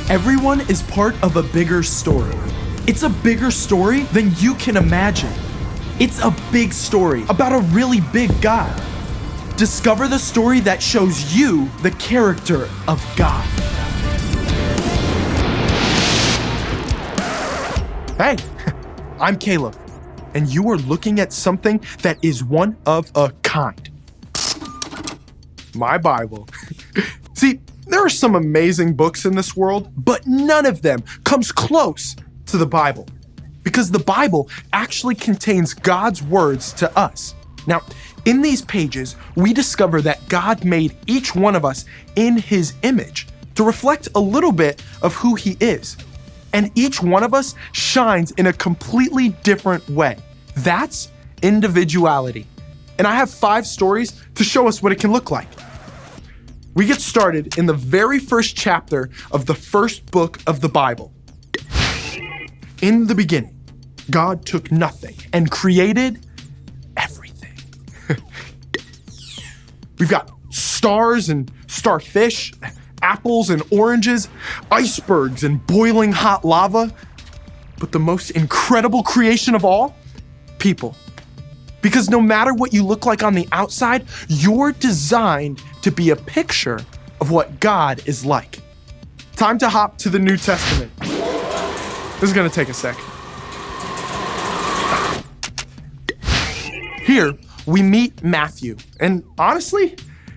Everyone is part of a bigger story. It's a bigger story than you can imagine. It's a big story about a really big God. Discover the story that shows you the character of God. Hey, I'm Caleb, and you are looking at something that is one of a kind. My Bible. See, there are some amazing books in this world, but none of them comes close to the Bible, because the Bible actually contains God's words to us. Now, in these pages, we discover that God made each one of us in His image to reflect a little bit of who He is. And each one of us shines in a completely different way. That's individuality. And I have 5 stories to show us what it can look like. We get started in the very first chapter of the first book of the Bible. In the beginning, God took nothing and created everything. We've got stars and starfish, apples and oranges, icebergs and boiling hot lava. But the most incredible creation of all, people. Because no matter what you look like on the outside, you're designed to be a picture of what God is like. Time to hop to the New Testament. This is gonna take a sec. Here, we meet Matthew, and honestly,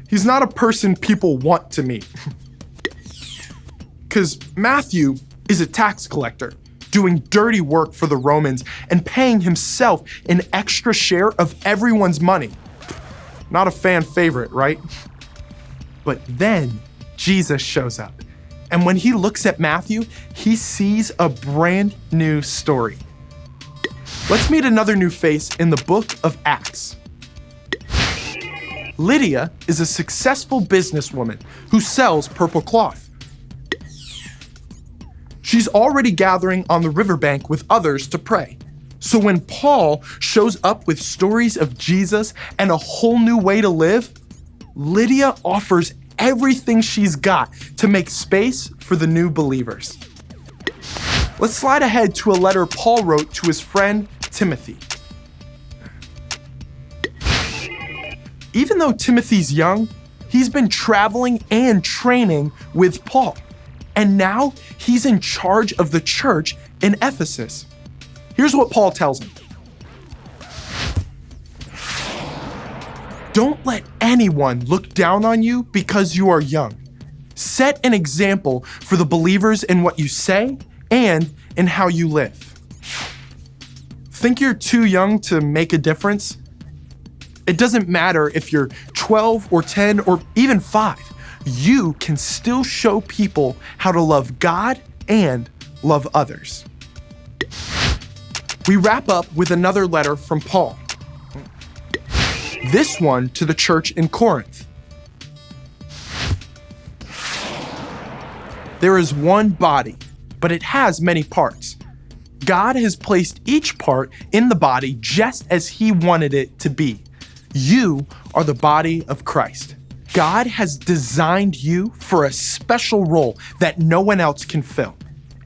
he's not a person people want to meet. Because Matthew is a tax collector, doing dirty work for the Romans and paying himself an extra share of everyone's money. Not a fan favorite, right? But then Jesus shows up. And when he looks at Matthew, he sees a brand new story. Let's meet another new face in the book of Acts. Lydia is a successful businesswoman who sells purple cloth. She's already gathering on the riverbank with others to pray. So when Paul shows up with stories of Jesus and a whole new way to live, Lydia offers everything she's got to make space for the new believers. Let's slide ahead to a letter Paul wrote to his friend Timothy. Even though Timothy's young, he's been traveling and training with Paul. And now he's in charge of the church in Ephesus. Here's what Paul tells him. Don't let anyone look down on you because you are young. Set an example for the believers in what you say and in how you live. Think you're too young to make a difference? It doesn't matter if you're 12 or 10 or even 5. You can still show people how to love God and love others. We wrap up with another letter from Paul. This one to the church in Corinth. There is one body, but it has many parts. God has placed each part in the body just as He wanted it to be. You are the body of Christ. God has designed you for a special role that no one else can fill.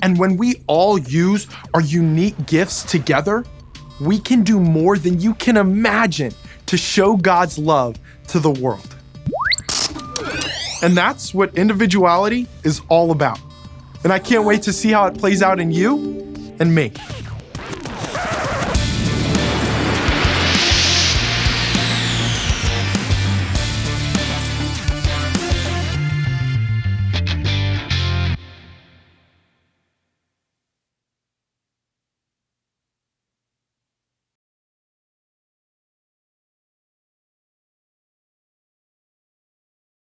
And when we all use our unique gifts together, we can do more than you can imagine to show God's love to the world. And that's what individuality is all about. And I can't wait to see how it plays out in you and me.